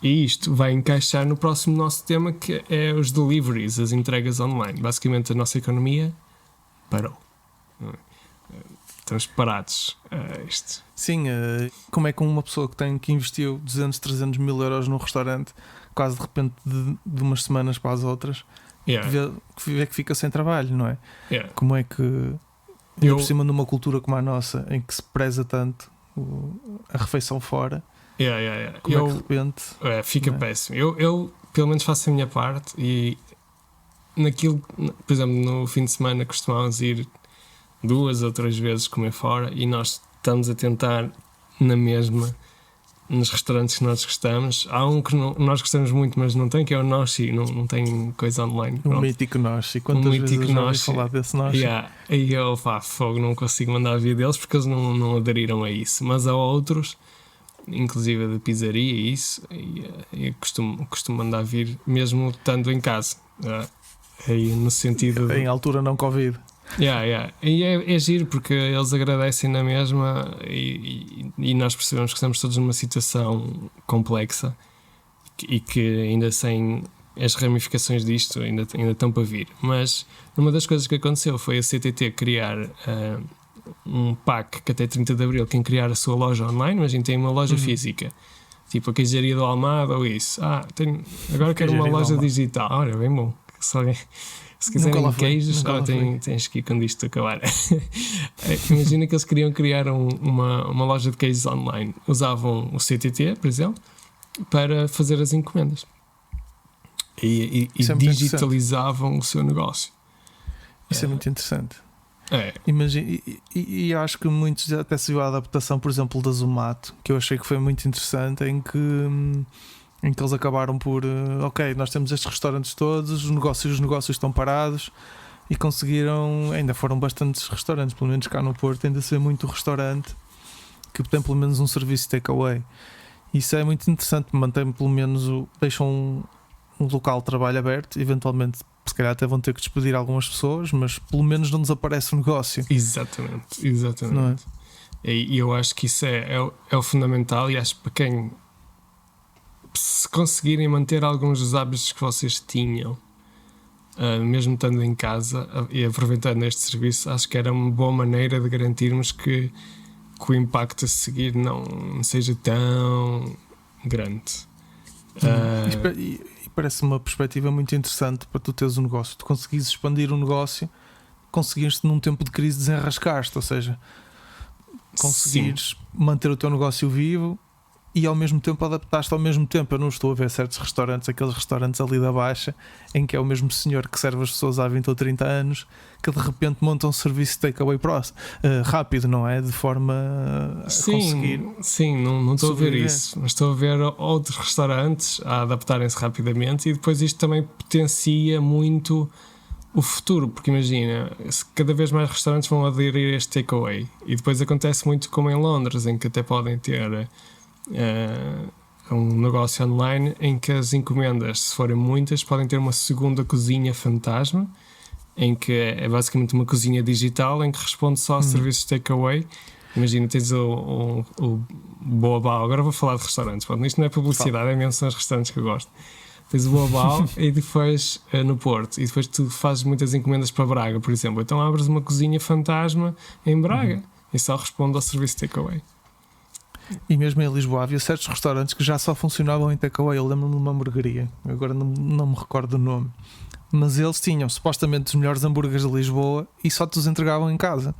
E isto vai encaixar no próximo nosso tema, que é os deliveries, as entregas online. Basicamente a nossa economia parou. Estamos parados a isto. Sim, como é que uma pessoa que investiu 200, 300 mil euros num restaurante, quase de repente de umas semanas para as outras, vê que fica sem trabalho, não é? Como é que, por cima numa cultura como a nossa, em que se preza tanto a refeição fora, como é que de repente... fica péssimo. Eu pelo menos faço a minha parte e naquilo, por exemplo, no fim de semana costumávamos ir 2 ou 3 vezes comer fora e nós estamos a tentar na mesma nos restaurantes que nós gostamos. Há um que nós gostamos muito, mas não tem, que é o Noshi, não tem coisa online. O mítico Noshi. Quantas vezes eu já ouvi falar desse Noshi? E eu fogo, não consigo mandar vir deles porque eles não aderiram a isso. Mas há outros, inclusive de pizzaria e isso, e costumo mandar vir mesmo estando em casa. Aí no sentido em altura não Covid. E é giro porque eles agradecem na mesma e nós percebemos que estamos todos numa situação complexa e que ainda sem as ramificações disto ainda estão para vir. Mas uma das coisas que aconteceu foi a CTT criar um pack que até 30 de Abril quem criar a sua loja online, mas a gente tem uma loja física, tipo a queijaria do Almada ou isso. Agora quero uma loja digital. Olha, bem bom. Se quiserem queijos, tens que ir quando isto acabar. Imagina que eles queriam criar uma loja de queijos online. Usavam o CTT, por exemplo, para fazer as encomendas. E digitalizavam o seu negócio. Isso é muito interessante. Imagina, e acho que muitos até se viu a adaptação, por exemplo, da Zomato, que eu achei que foi muito interessante, em que eles acabaram por nós temos estes restaurantes todos, os negócios estão parados, e conseguiram, ainda foram bastantes restaurantes, pelo menos cá no Porto ainda se vê muito restaurante que tem pelo menos um serviço takeaway. Isso é muito interessante, mantém pelo menos deixam um local de trabalho aberto. Eventualmente se calhar até vão ter que despedir algumas pessoas, mas pelo menos não desaparece o negócio. Exatamente. Não é? E eu acho que isso é o fundamental, e acho que para quem, se conseguirem manter alguns dos hábitos que vocês tinham, mesmo estando em casa e aproveitando este serviço, acho que era uma boa maneira de garantirmos que o impacto a seguir não seja tão grande. E parece uma perspectiva muito interessante para tu teres um negócio. Tu conseguires expandir o negócio, conseguiste num tempo de crise desenrascar-te, ou seja, conseguires manter o teu negócio vivo e ao mesmo tempo adaptaste ao mesmo tempo. Eu não estou a ver certos restaurantes, aqueles restaurantes ali da Baixa, em que é o mesmo senhor que serve as pessoas há 20 ou 30 anos, que de repente monta um serviço de takeaway rápido, não é? De forma a conseguir. Sim, não estou a ver isso, mas estou a ver outros restaurantes a adaptarem-se rapidamente, e depois isto também potencia muito o futuro, porque imagina, cada vez mais restaurantes vão aderir a este takeaway, e depois acontece muito como em Londres, em que até podem ter um negócio online em que as encomendas, se forem muitas, podem ter uma segunda cozinha fantasma, em que é basicamente uma cozinha digital em que responde só a serviços de takeaway. Imagina, tens o Boabao. Agora vou falar de restaurantes. Pronto, isto não é publicidade, é mesmo, são os restaurantes que eu gosto. Tens o Boabao e depois no Porto, e depois tu fazes muitas encomendas para Braga, por exemplo. Então abres uma cozinha fantasma em Braga e só responde ao serviço de takeaway. E mesmo em Lisboa havia certos restaurantes que já só funcionavam em takeaway. Eu lembro-me de uma hamburgueria, agora não me recordo o nome, mas eles tinham supostamente os melhores hambúrgueres de Lisboa e só te os entregavam em casa.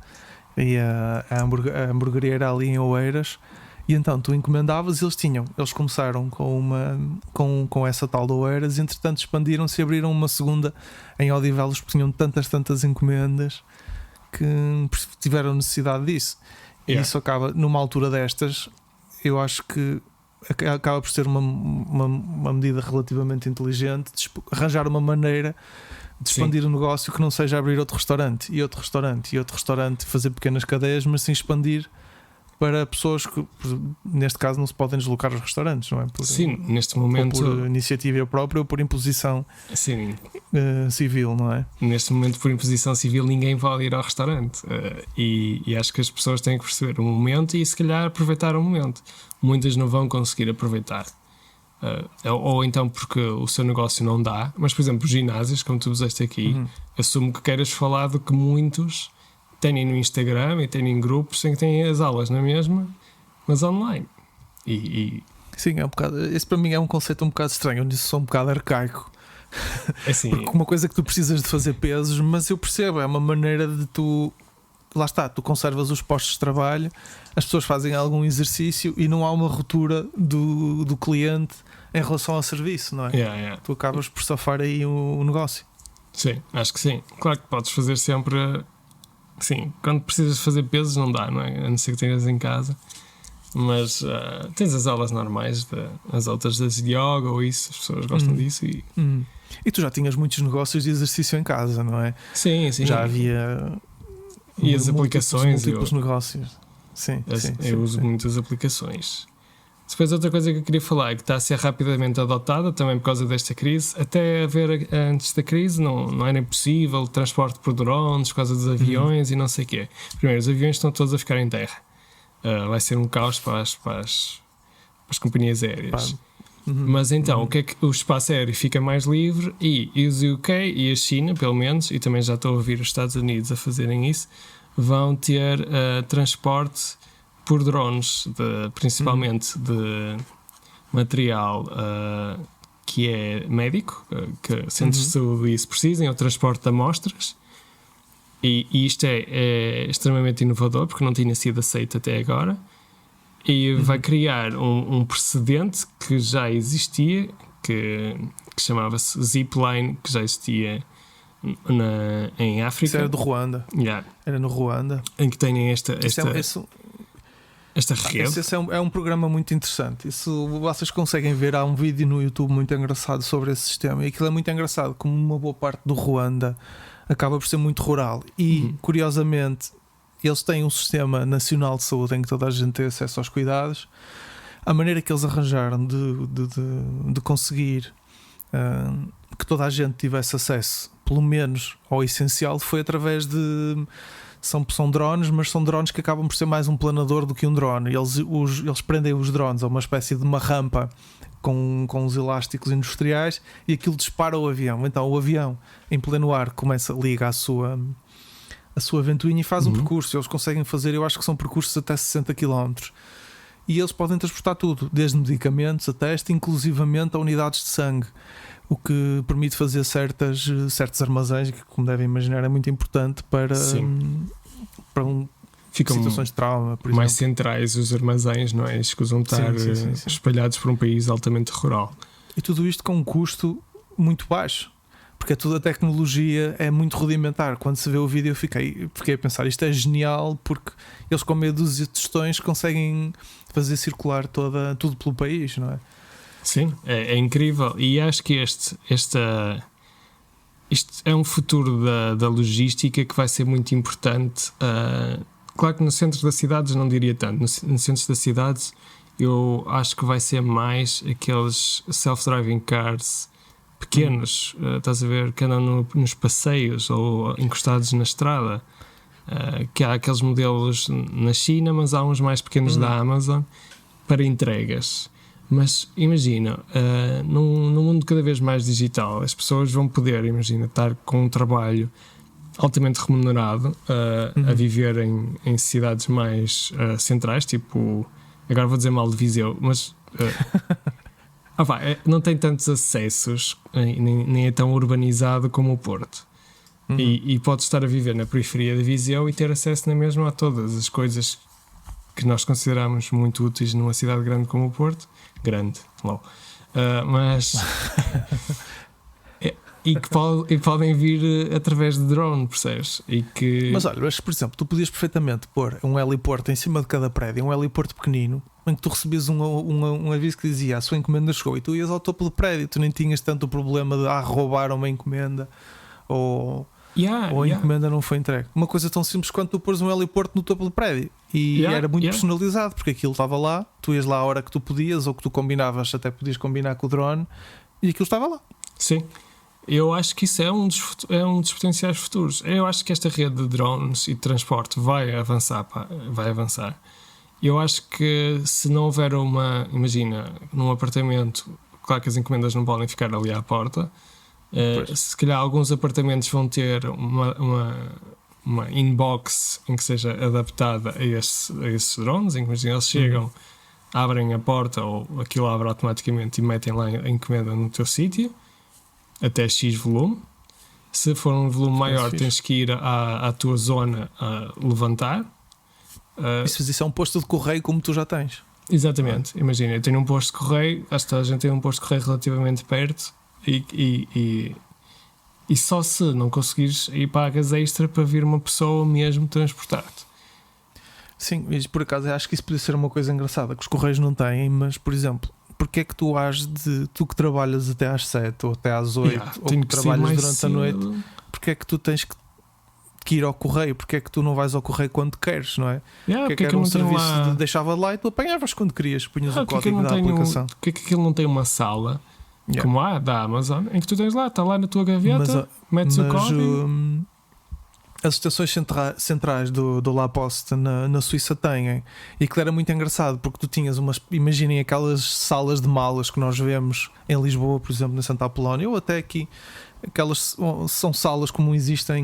E a hamburgueria era ali em Oeiras, e então tu encomendavas e eles começaram com essa tal de Oeiras, e entretanto expandiram-se e abriram uma segunda em Odivelos, porque tinham tantas encomendas que tiveram necessidade disso. E isso acaba, numa altura destas, eu acho que acaba por ser uma medida relativamente inteligente de arranjar uma maneira de expandir o negócio que não seja abrir outro restaurante, fazer pequenas cadeias, mas sim expandir para pessoas que, neste caso, não se podem deslocar aos restaurantes, não é? Neste momento, ou por iniciativa própria ou por imposição civil, não é? Neste momento, por imposição civil, ninguém pode ir ao restaurante, e acho que as pessoas têm que perceber o momento e, se calhar, aproveitar o momento. Muitas não vão conseguir aproveitar, Ou então porque o seu negócio não dá. Mas, por exemplo, os ginásios, como tu usaste aqui, assumo que queiras falar do que muitos têm no Instagram e têm em grupos em que têm as aulas na mesma, mas online. Sim, é um bocado. Esse para mim é um conceito um bocado estranho. Eu sou um bocado arcaico. Assim, porque uma coisa é que tu precisas de fazer pesos, mas eu percebo, é uma maneira de tu. Lá está, tu conservas os postos de trabalho, as pessoas fazem algum exercício e não há uma ruptura do cliente em relação ao serviço, não é? Tu acabas por safar aí o negócio. Sim, acho que sim. Claro que podes fazer sempre. Sim, quando precisas fazer pesos não dá, não é? A não ser que tenhas em casa. Mas tens as aulas normais, as outras das yoga ou isso, as pessoas gostam disso. E tu já tinhas muitos negócios de exercício em casa, não é? Sim. Já havia. E as aplicações. Múltiplos negócios. Sim, eu uso muitas aplicações. Depois, outra coisa que eu queria falar é que está a ser rapidamente adotada também por causa desta crise. Até haver antes da crise não era impossível transporte por drones por causa dos aviões e não sei o quê. Primeiro, os aviões estão todos a ficar em terra. Vai ser um caos para as companhias aéreas. Mas então, o que é que o espaço aéreo fica mais livre e os UK e a China, pelo menos, e também já estou a ouvir os Estados Unidos a fazerem isso, vão ter transporte por drones, principalmente de material que é médico, que centros de saúde isso precisem, ou transporte de amostras. E isto é extremamente inovador porque não tinha sido aceito até agora. E vai criar um precedente que já existia, que chamava-se Zipline, que já existia em África. Isso era do Ruanda. Era no Ruanda. Em que têm esta rede. Esse é um programa muito interessante. Isso vocês conseguem ver. Há um vídeo no YouTube muito engraçado sobre esse sistema. E aquilo é muito engraçado, como uma boa parte do Ruanda acaba por ser muito rural. E, curiosamente, eles têm um sistema nacional de saúde em que toda a gente tem acesso aos cuidados. A maneira que eles arranjaram de conseguir que toda a gente tivesse acesso, pelo menos ao essencial, foi através de... São drones, mas são drones que acabam por ser mais um planador do que um drone. Eles prendem os drones a uma espécie de uma rampa com os elásticos industriais e aquilo dispara o avião. Então o avião, em pleno ar, liga a sua ventoinha e faz um percurso. Eles conseguem fazer, eu acho que são percursos até 60 km. E eles podem transportar tudo, desde medicamentos a teste, inclusivamente a unidades de sangue, o que permite fazer certos armazéns, que, como devem imaginar, é muito importante para situações de trauma, por mais exemplo. centrais os armazéns, não é? Escusam estar espalhados por um país altamente rural. E tudo isto com um custo muito baixo, porque toda a tecnologia é muito rudimentar. Quando se vê o vídeo eu fiquei a pensar, isto é genial, porque eles com meia dúzia de tostões conseguem fazer circular tudo pelo país, não é? Sim, é incrível. E acho que isto é um futuro da logística que vai ser muito importante. Claro que no centro das cidades não diria tanto. No centro das cidades eu acho que vai ser mais aqueles self-driving cars pequenos, estás a ver, que andam nos passeios ou encostados na estrada, que há aqueles modelos na China, mas há uns mais pequenos da Amazon para entregas. Mas imagina, num mundo cada vez mais digital, as pessoas vão poder, estar com um trabalho altamente remunerado, a viver em cidades mais centrais, tipo, agora vou dizer mal de Viseu, mas não tem tantos acessos, nem é tão urbanizado como o Porto. E pode estar a viver na periferia de Viseu e ter acesso na mesma a todas as coisas que nós consideramos muito úteis numa cidade grande como o Porto. Grande, mas e podem vir através de drone, percebes? Mas olha, por exemplo, tu podias perfeitamente pôr um heliporto em cima de cada prédio, um heliporto pequenino, em que tu recebias um aviso que dizia a sua encomenda chegou e tu ias ao topo do prédio, tu nem tinhas tanto o problema de roubar uma encomenda ou a encomenda não foi entregue. Uma coisa tão simples quanto tu pôres um heliporto no topo do prédio e era muito personalizado, porque aquilo estava lá, tu ias lá a hora que tu podias ou que tu combinavas, até podias combinar com o drone e aquilo estava lá. Sim, eu acho que isso é um dos potenciais futuros. Eu acho que esta rede de drones e de transporte vai avançar. Eu acho que se não houver imagina, num apartamento claro que as encomendas não podem ficar ali à porta. Se calhar alguns apartamentos vão ter uma inbox em que seja adaptada a esses drones, em que eles chegam, abrem a porta ou aquilo abre automaticamente e metem lá a encomenda no teu sítio até X volume. Se for um volume maior, tens que ir à tua zona a levantar. Isso é um posto de correio como tu já tens. Exatamente. Imagina, eu tenho um posto de correio, acho que toda a gente tem um posto de correio relativamente perto e só se não conseguires ir pagas extra para vir uma pessoa mesmo transportar-te. Sim, mas por acaso eu acho que isso podia ser uma coisa engraçada que os correios não têm, mas por exemplo, porque é que tu tu que trabalhas até às 7 ou até às 8 ou que trabalhas durante a noite, porque é que tu tens que ir ao correio? Porque é que tu não vais ao correio quando queres, não é? Porque é que era um serviço de deixava lá e tu apanhavas quando querias, punhas o código da aplicação. Porque é que aquilo não tem uma sala como há da Amazon em que tu tens lá, está lá na tua gaveta, metes o código. As estações centrais do La Poste na Suíça têm, e que era muito engraçado porque tu tinhas imaginem aquelas salas de malas que nós vemos em Lisboa, por exemplo, na Santa Apolónia, ou até aqui, aquelas são salas como existem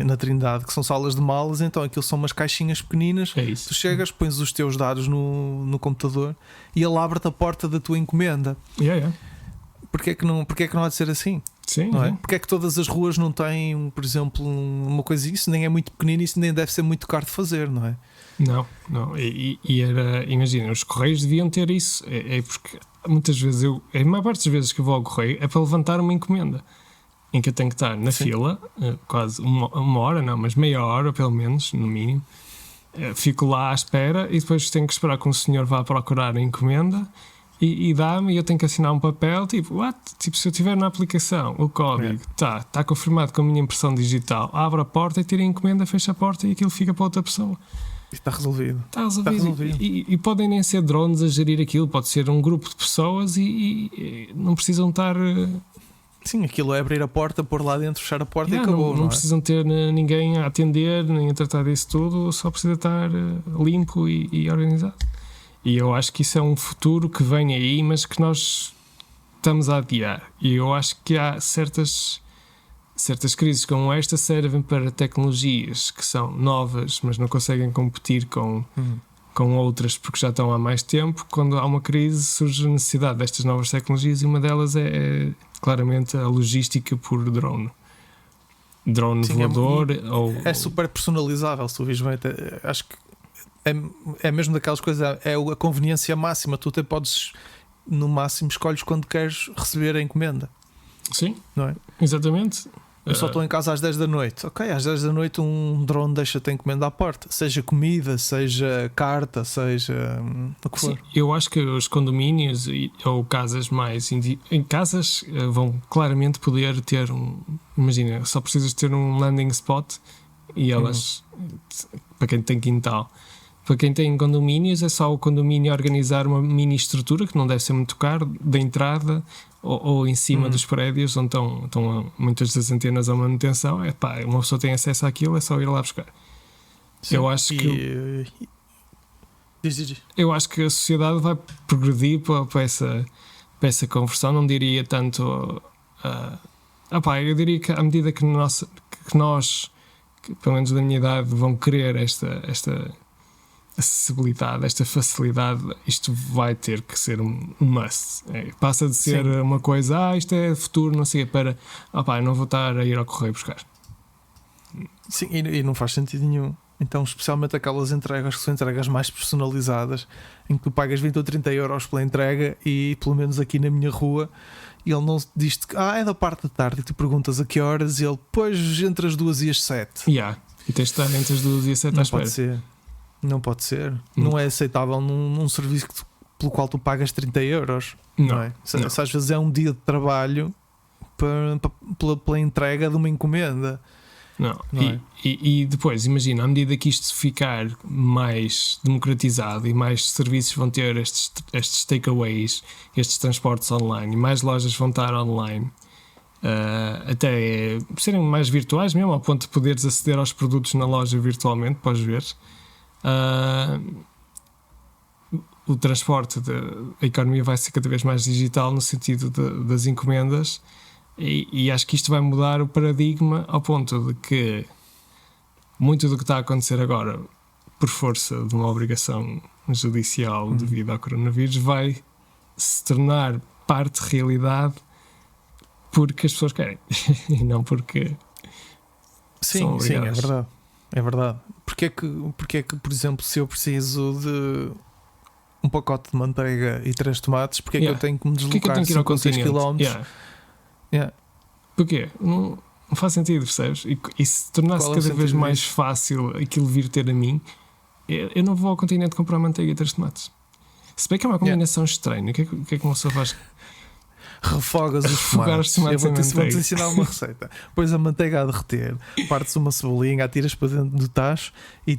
na Trindade, que são salas de malas. Então aquilo são umas caixinhas pequeninas, tu chegas, pões os teus dados no computador e ele abre-te a porta da tua encomenda. Porque é que não há de ser assim? Sim, não é? Porque é que todas as ruas não têm, por exemplo, uma coisa, isso nem é muito pequenino, isso nem deve ser muito caro de fazer, não é? Não. E era, imagina, os correios deviam ter isso. É porque muitas vezes a maior parte das vezes que eu vou ao correio é para levantar uma encomenda em que eu tenho que estar na fila, quase uma hora, não, mas meia hora pelo menos, no mínimo. Fico lá à espera e depois tenho que esperar que um senhor vá procurar a encomenda. E dá-me, e eu tenho que assinar um papel, tipo, se eu tiver na aplicação o código, está confirmado com a minha impressão digital, abre a porta e tira a encomenda, fecha a porta e aquilo fica para outra pessoa. Está resolvido. Está resolvido. E podem nem ser drones a gerir aquilo, pode ser um grupo de pessoas e não precisam estar. Sim, aquilo é abrir a porta, pôr lá dentro, fechar a porta e acabou. Não precisam ter ninguém a atender, nem a tratar disso tudo, só precisa estar limpo e organizado. E eu acho que isso é um futuro que vem aí, mas que nós estamos a adiar. E eu acho que há certas crises como esta servem para tecnologias que são novas, mas não conseguem competir com outras porque já estão há mais tempo. Quando há uma crise, surge a necessidade destas novas tecnologias e uma delas é claramente a logística por drone. Drone voador. É super personalizável, se tu vês bem. Acho que é mesmo daquelas coisas, é a conveniência máxima. Tu até podes, no máximo, escolhes quando queres receber a encomenda. Sim, não é? Exatamente. Eu só estou em casa às 10 da noite. Ok, às 10 da noite um drone deixa-te a encomenda à porta. Seja comida, seja carta, seja o que for. Sim, eu acho que os condomínios ou casas mais... Em casas vão claramente poder ter imagina, só precisas ter um landing spot e elas... Para quem tem quintal. Para quem tem condomínios, é só o condomínio organizar uma mini estrutura, que não deve ser muito caro, da entrada ou em cima dos prédios, onde estão muitas das antenas à manutenção. Uma pessoa tem acesso àquilo, é só ir lá buscar. Sim, eu acho eu acho que a sociedade vai progredir para essa conversão. Não diria tanto... eu diria que à medida que nós, pelo menos da minha idade, vão querer esta acessibilidade, esta facilidade, isto vai ter que ser um must. Passa de ser uma coisa, isto é futuro, não sei, para não vou estar a ir ao correio buscar. Sim, e não faz sentido nenhum. Então, especialmente aquelas entregas que são entregas mais personalizadas, em que tu pagas 20 ou 30 euros pela entrega, e pelo menos aqui na minha rua ele não diz-te que é da parte da tarde, e tu perguntas a que horas, e ele, pois, entre as 2 e as 7. E tens de estar entre as 2 e as 7 à espera. Pode ser. Não pode ser. Não é aceitável num serviço pelo qual tu pagas 30 euros. Não é? Se às vezes é um dia de trabalho pela entrega de uma encomenda. Não é? E depois, imagina, à medida que isto ficar mais democratizado e mais serviços vão ter estes takeaways, estes transportes online, e mais lojas vão estar online, até serem mais virtuais mesmo, ao ponto de poderes aceder aos produtos na loja virtualmente, podes ver. o transporte, a economia vai ser cada vez mais digital no sentido das encomendas, e acho que isto vai mudar o paradigma ao ponto de que muito do que está a acontecer agora, por força de uma obrigação judicial devido ao coronavírus, vai se tornar parte de realidade porque as pessoas querem e não porque são obrigadas. Sim, é verdade. É verdade. Porque é que, por exemplo, se eu preciso de um pacote de manteiga e 3 tomates, porque é que eu tenho que me deslocar 56 km? Porquê? Não faz sentido, percebes? E se tornasse cada vez mais fácil aquilo vir ter a mim, eu não vou ao continente comprar manteiga e 3 tomates. Se bem que é uma combinação estranha, o que é que uma pessoa faz? Refogas os tomates. Eu vou-te ensinar uma receita. Pões a manteiga a derreter, partes uma cebolinha, atiras para dentro do tacho e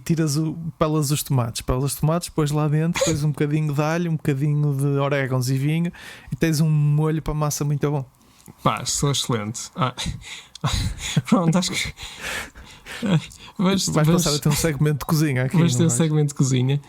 pelas os tomates. Pelas os tomates, pões lá dentro, pões um bocadinho de alho, um bocadinho de orégãos e vinho e tens um molho para massa muito bom. Pá, sou excelente. Pronto, acho que vais passar a ter um segmento de cozinha aqui. Vais ter um segmento de cozinha.